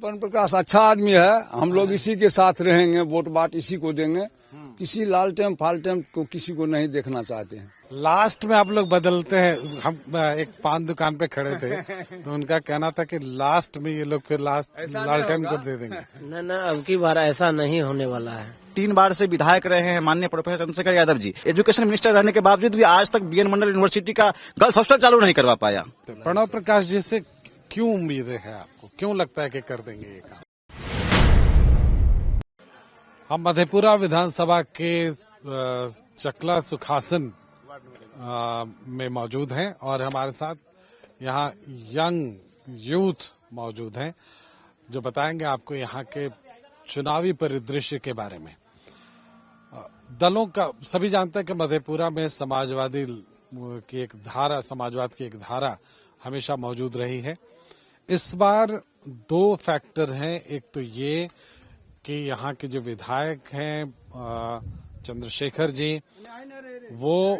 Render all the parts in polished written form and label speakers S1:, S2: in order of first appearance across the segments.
S1: पवन प्रकाश अच्छा आदमी है, हम लोग इसी के साथ रहेंगे, वोट बाट इसी को देंगे। किसी लालटेम फालटेम को किसी को नहीं देखना चाहते हैं।
S2: लास्ट में आप लोग बदलते हैं। हम एक पान दुकान पे खड़े थे तो उनका कहना था कि लास्ट में ये लोग फिर लालटेन को दे देंगे।
S3: न अब की बार ऐसा नहीं होने वाला है।
S4: 3 बार से विधायक रहे हैं माननीय professor Chandrashekhar Yadav ji. Education minister रहने के बावजूद भी आज तक बीएन मंडल यूनिवर्सिटी का गर्ल्स हॉस्टल चालू नहीं करवा पाया।
S2: प्रणव प्रकाश जी से क्यों उम्मीदें हैं आपको, क्यों लगता है कि कर देंगे ये काम? हम मधेपुरा विधानसभा के चकला सुखासन में मौजूद हैं और हमारे साथ यहाँ यंग यूथ मौजूद हैं जो बताएंगे आपको यहाँ के चुनावी परिदृश्य के बारे में। दलों का सभी जानते हैं कि मधेपुरा में समाजवादी की एक धारा, समाजवाद की एक धारा हमेशा मौजूद रही है। इस बार 2 फैक्टर हैं। एक तो ये कि यहाँ के जो विधायक हैं चंद्रशेखर जी, वो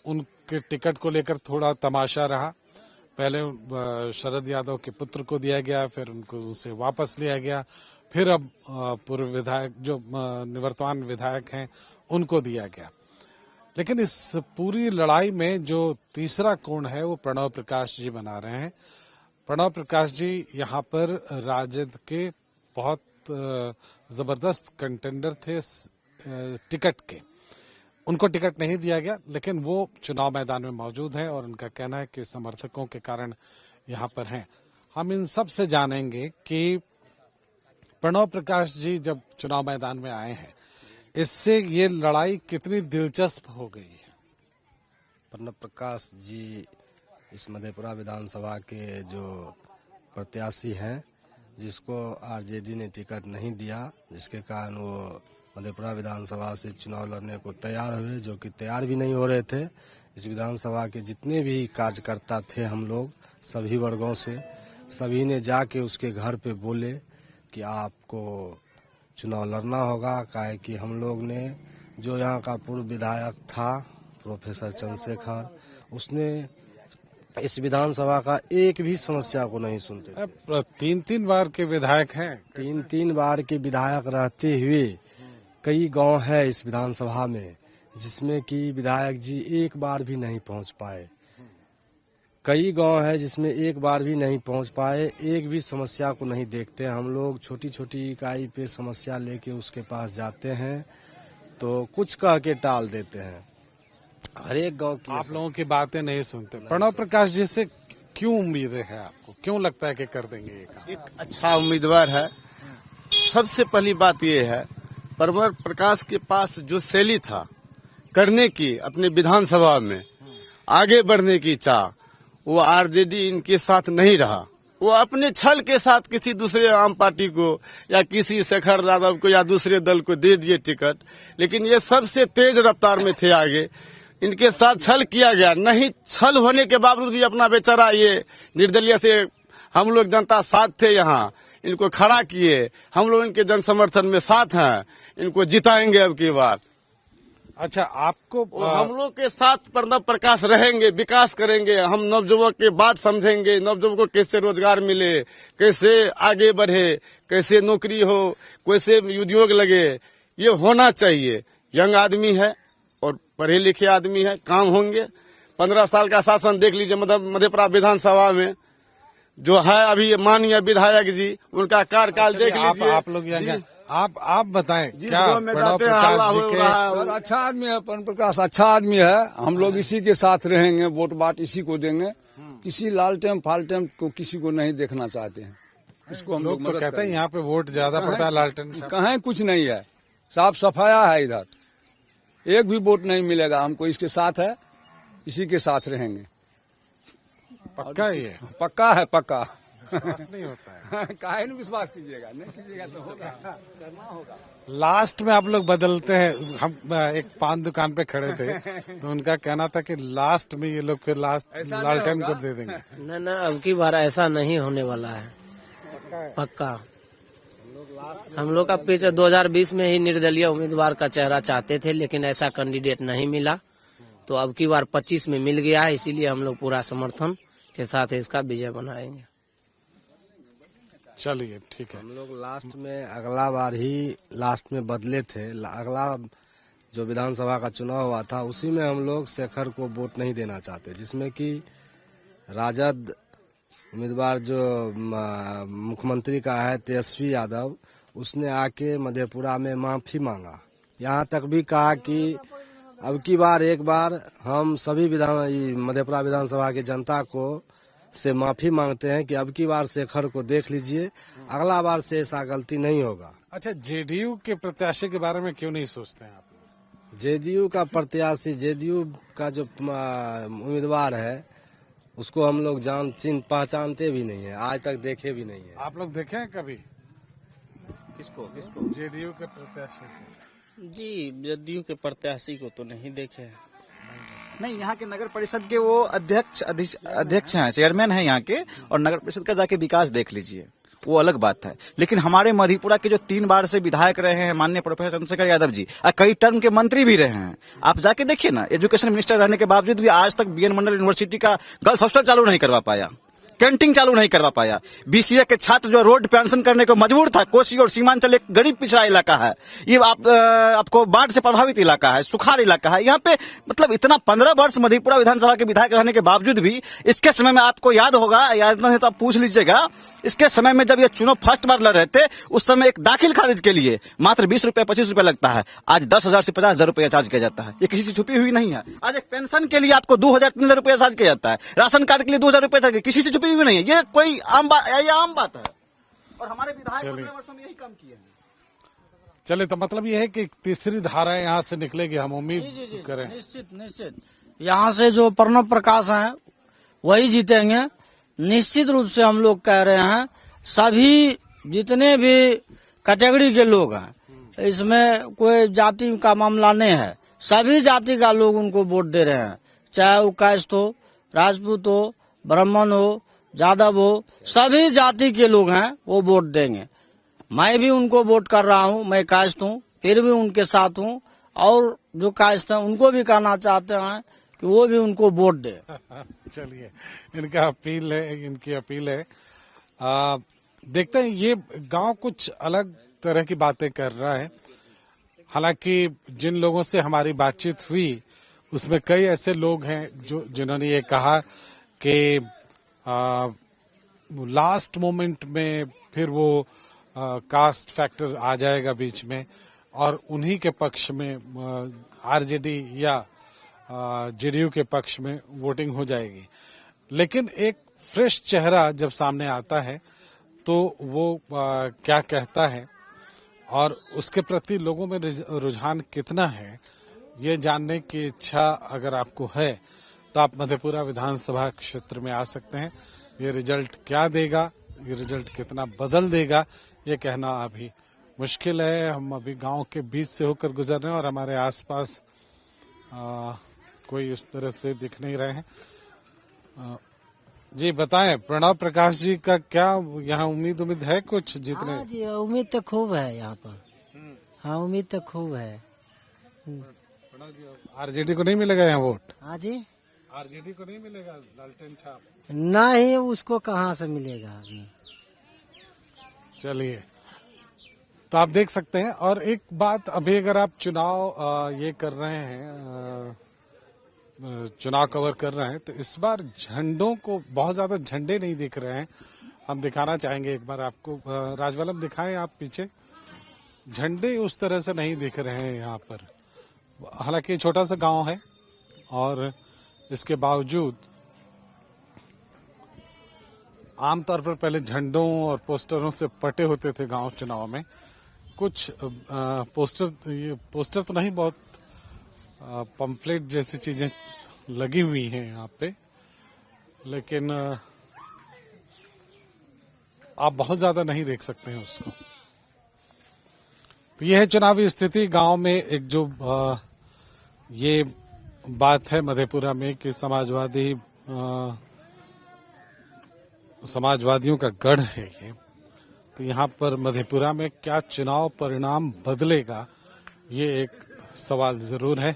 S2: उनके टिकट को लेकर थोड़ा तमाशा रहा। पहले शरद यादव के पुत्र को दिया गया, फिर उनको उनसे वापस लिया गया, फिर अब पूर्व विधायक जो निवर्तमान विधायक हैं उनको दिया गया। लेकिन इस पूरी लड़ाई में जो तीसरा कोण है वो प्रणव प्रकाश जी बना रहे हैं। प्रणव प्रकाश जी यहाँ पर राजद के बहुत जबरदस्त कंटेंडर थे टिकट के। उनको टिकट नहीं दिया गया, लेकिन वो चुनाव मैदान में मौजूद हैं और उनका कहना है कि समर्थकों के कारण यहाँ पर हैं। हम इन सब से जानेंगे कि प्रणव प्रकाश जी जब चुनाव मैदान में आए हैं, इससे ये लड़ाई कितनी दिलचस्प हो गई है।
S5: प्रणव प्रकाश जी इस मधेपुरा विधानसभा के जो प्रत्याशी हैं, जिसको आरजेडी ने टिकट नहीं दिया, जिसके कारण वो मधेपुरा विधानसभा से चुनाव लड़ने को तैयार हुए, जो कि तैयार भी नहीं हो रहे थे। इस विधानसभा के जितने भी कार्यकर्ता थे, हम लोग सभी वर्गों से, सभी ने जाके उसके घर पे बोले कि आपको चुनाव लड़ना होगा। काहे कि हम लोग ने जो यहाँ का पूर्व विधायक था प्रोफेसर चंद्रशेखर, उसने इस विधानसभा का एक भी समस्या को नहीं सुनते।
S2: 3 बार के विधायक हैं।
S5: 3 बार के विधायक रहते हुए कई गांव है इस विधानसभा में जिसमें कि विधायक जी एक बार भी नहीं पहुंच पाए। कई गांव है जिसमें एक बार भी नहीं पहुंच पाए, एक भी समस्या को नहीं देखते। हम लोग छोटी छोटी इकाई पे समस्या लेके उसके पास जाते हैं तो कुछ कह के टाल देते हैं। हर एक गांव की
S2: आप लोगों की बातें नहीं सुनते। प्रणव प्रकाश जी से क्यों उम्मीदें हैं आपको, क्यों लगता है कि कर देंगे ये काम?
S6: एक अच्छा उम्मीदवार है। सबसे पहली बात ये है, प्रणव प्रकाश के पास जो शैली था करने की, अपने विधानसभा में आगे बढ़ने की चाह, वो आरजेडी इनके साथ नहीं रहा। वो अपने छल के साथ किसी दूसरे आम पार्टी को या किसी शेखर यादव को या दूसरे दल को दे दिए टिकट, लेकिन ये सबसे तेज रफ्तार में थे आगे। इनके साथ छल किया गया, नहीं छल होने के बावजूद भी अपना बेचारा ये निर्दलीय से हम लोग जनता साथ थे, यहाँ इनको खड़ा किए। हम लोग इनके जन समर्थन में साथ हैं, इनको जिताएंगे अब की बार।
S2: अच्छा, आपको
S6: हम लोग के साथ प्रणव प्रकाश रहेंगे, विकास करेंगे। हम नवयुवक के बात समझेंगे, नवयुवक को कैसे रोजगार मिले, कैसे आगे बढ़े, कैसे नौकरी हो, कैसे उद्योग लगे, ये होना चाहिए। यंग आदमी है और पढ़े लिखे आदमी है, काम होंगे। 15 साल का शासन देख लीजिए मधेपुरा विधानसभा में जो है अभी माननीय विधायक जी, उनका कार्यकाल देख लीजिए।
S2: आप लोग आप बताएं क्या प्रणव प्रकाश जी के?
S1: अच्छा आदमी है पवन प्रकाश, अच्छा आदमी है। हम लोग इसी के साथ रहेंगे, वोट बाट इसी को देंगे। किसी लालटेम फालटेम को किसी को नहीं देखना चाहते हैं। इसको हम लोग
S2: तो कहते हैं यहाँ पे वोट ज्यादा पड़ता है लालटेन।
S1: कहीं कुछ नहीं है, साफ सफाया है इधर। एक भी वोट नहीं मिलेगा हमको, इसके साथ है, इसी के साथ रहेंगे।
S2: पक्का ही है?
S1: पक्का है, पक्का।
S2: विश्वास नहीं होता है।
S1: काहे नहीं विश्वास कीजिएगा, नहीं कीजिएगा तो होगा, करना होगा।
S2: लास्ट में आप लोग बदलते हैं। हम एक पान दुकान पे खड़े थे तो उनका कहना था कि लास्ट में ये लोग फिर लालटेन को दे देंगे।
S3: न अब की बार ऐसा नहीं होने वाला है, पक्का। हम लोग का पिछले 2020 में ही निर्दलीय उम्मीदवार का चेहरा चाहते थे, लेकिन ऐसा कैंडिडेट नहीं मिला। तो अब की बार 25 में मिल गया है, इसीलिए हम लोग पूरा समर्थन के साथ इसका विजय बनाएंगे।
S2: चलिए ठीक है।
S5: हम लोग लास्ट में अगला बार ही लास्ट में बदले थे। अगला जो विधानसभा का चुनाव हुआ था उसी में हम लोग शेखर को वोट नहीं देना चाहते, जिसमें कि राजद उम्मीदवार जो मुख्यमंत्री का है तेजस्वी यादव, उसने आके मधेपुरा में माफी मांगा। यहाँ तक भी कहा कि अब की बार एक बार हम सभी मधेपुरा विधानसभा की जनता को से माफी मांगते हैं कि अब की बार शेखर को देख लीजिए, अगला बार से ऐसा गलती नहीं होगा।
S2: अच्छा, जेडीयू के प्रत्याशी के बारे में क्यों नहीं सोचते हैं आप?
S5: जेडीयू का प्रत्याशी, जेडीयू का जो उम्मीदवार है उसको हम लोग पहचानते भी नहीं है, आज तक देखे भी नहीं है।
S2: आप लोग देखे हैं कभी
S4: किसको?
S2: जेडीयू के प्रत्याशी को?
S7: जी, जदयू के प्रत्याशी को तो नहीं देखे हैं।
S4: नहीं, यहाँ के नगर परिषद के वो अध्यक्ष हैं, चेयरमैन हैं यहाँ के, और नगर परिषद का जाके विकास देख लीजिए, वो अलग बात है। लेकिन हमारे मधेपुरा के जो 3 बार से विधायक रहे हैं माननीय प्रोफेसर चंद्रशेखर यादव जी, और कई टर्म के मंत्री भी रहे हैं, आप जाके देखिए ना, एजुकेशन मिनिस्टर रहने के बावजूद भी आज तक बीएन मंडल यूनिवर्सिटी का गर्ल्स हॉस्टल चालू नहीं करवा पाया, कैंटीन चालू नहीं करवा पाया। बीसीए के छात्र जो रोड पे अनशन करने को मजबूर था, कोसी और सीमांचल एक गरीब पिछड़ा इलाका है, ये आपको बाढ़ से प्रभावित इलाका है, सुखाड़ इलाका है। यहाँ पे मतलब इतना 15 वर्ष मधेपुरा विधानसभा के विधायक रहने के बावजूद भी, इसके समय में आपको याद होगा, याद नहीं तो आप पूछ लीजिएगा, इसके समय में जब ये चुनाव फर्स्ट बार लड़ रहे थे उस समय एक दाखिल खारिज के लिए मात्र 20 रुपए 25 रुपए लगता है, आज 10,000 से 50,000 रुपया चार्ज किया जाता है। ये किसी से छुपी हुई नहीं है। आज एक पेंशन के लिए आपको 2,000-3,000 रुपया चार्ज किया जाता है, राशन कार्ड के लिए 2,000 रुपया, किसी से छुपी हुई नहीं है। ये कोई आम बात है, और हमारे विधायक 15 वर्षों में यही काम किए हैं।
S2: चले, तो मतलब ये है कि तीसरी धारा यहाँ से निकलेगी, हम उम्मीद करें।
S8: निश्चित यहाँ से जो प्रणव प्रकाश हैं वही जीतेंगे, निश्चित रूप से। हम लोग कह रहे हैं सभी जितने भी कैटेगरी के लोग हैं, इसमें कोई जाति का मामला नहीं है, सभी जाति का लोग उनको वोट दे रहे हैं, चाहे वो कायस्थ हो, राजपूत हो, ब्राह्मण हो, यादव हो, सभी जाति के लोग हैं वो वोट देंगे। मैं भी उनको वोट कर रहा हूँ, मैं कायस्थ हूँ, फिर भी उनके साथ हूँ, और जो कायस्थ हैं उनको भी कहना चाहते हैं कि वो भी उनको वोट दे।
S2: चलिए, इनकी अपील है। देखते हैं, ये गांव कुछ अलग तरह की बातें कर रहा है। हालांकि जिन लोगों से हमारी बातचीत हुई उसमें कई ऐसे लोग हैं जिन्होंने ये कहा कि लास्ट मोमेंट में फिर वो कास्ट फैक्टर आ जाएगा बीच में, और उन्हीं के पक्ष में आरजेडी या जेडीयू के पक्ष में वोटिंग हो जाएगी। लेकिन एक फ्रेश चेहरा जब सामने आता है तो वो क्या कहता है और उसके प्रति लोगों में रुझान कितना है, ये जानने की इच्छा अगर आपको है तो आप मधेपुरा विधानसभा क्षेत्र में आ सकते हैं। ये रिजल्ट क्या देगा, ये रिजल्ट कितना बदल देगा, ये कहना अभी मुश्किल है। हम अभी गांव के बीच से होकर गुजर रहे हैं और हमारे आसपास कोई उस तरह से दिख नहीं रहे हैं। जी बताएं, प्रणव प्रकाश जी का क्या यहाँ उम्मीद है कुछ जीतने?
S8: हाँ जी, उम्मीद तो खूब है यहाँ पर। हाँ, उम्मीद तो खूब है।
S2: आरजेडी को नहीं मिलेगा यहाँ वोट?
S8: हाँ जी,
S2: आरजेडी को नहीं मिलेगा लालटेन छाप?
S8: नहीं, उसको कहाँ से मिलेगा अभी।
S2: चलिए, तो आप देख सकते हैं। और एक बात, अभी अगर आप चुनाव ये कर रहे हैं, चुनाव कवर कर रहे हैं, तो इस बार झंडों को बहुत ज्यादा झंडे नहीं दिख रहे हैं। हम दिखाना चाहेंगे एक बार आपको, राजवल्लभ दिखाएं आप पीछे, झंडे उस तरह से नहीं दिख रहे हैं यहाँ पर। हालांकि छोटा सा गांव है और इसके बावजूद आमतौर पर पहले झंडों और पोस्टरों से पटे होते थे गांव चुनाव में। कुछ पोस्टर तो नहीं, बहुत पंफलेट जैसी चीजें लगी हुई हैं यहाँ पे, लेकिन आप बहुत ज्यादा नहीं देख सकते हैं उसको। तो यह है चुनावी स्थिति गांव में। एक जो ये बात है मधेपुरा में कि समाजवादियों का गढ़ है ये, तो यहाँ पर मधेपुरा में क्या चुनाव परिणाम बदलेगा, ये एक सवाल जरूर है।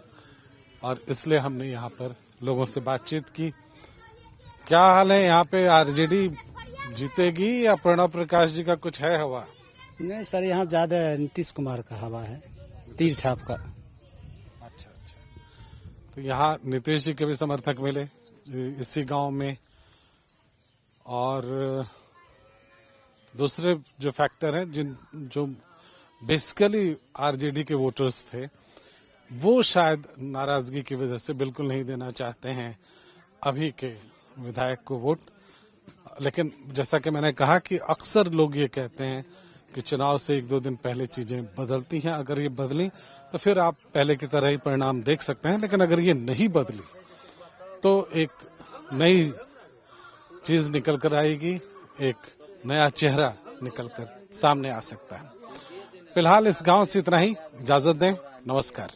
S2: और इसलिए हमने यहाँ पर लोगों से बातचीत की। क्या हाल है यहाँ पे? आरजेडी जीतेगी या प्रणव प्रकाश जी का कुछ है हवा?
S9: नहीं सर, यहाँ ज्यादा नीतीश कुमार का हवा है, तीर छाप का।
S2: अच्छा अच्छा, तो यहाँ नीतीश जी के भी समर्थक मिले इसी गांव में। और दूसरे जो फैक्टर हैं जो बेसिकली आरजेडी के वोटर्स थे, वो शायद नाराजगी की वजह से बिल्कुल नहीं देना चाहते हैं अभी के विधायक को वोट। लेकिन जैसा कि मैंने कहा कि अक्सर लोग ये कहते हैं कि चुनाव से 1-2 दिन पहले चीजें बदलती हैं। अगर ये बदली तो फिर आप पहले की तरह ही परिणाम देख सकते हैं, लेकिन अगर ये नहीं बदली तो एक नई चीज निकल कर आएगी, एक नया चेहरा निकल कर सामने आ सकता है। फिलहाल इस गांव से इतना ही, इजाजत दें, नमस्कार।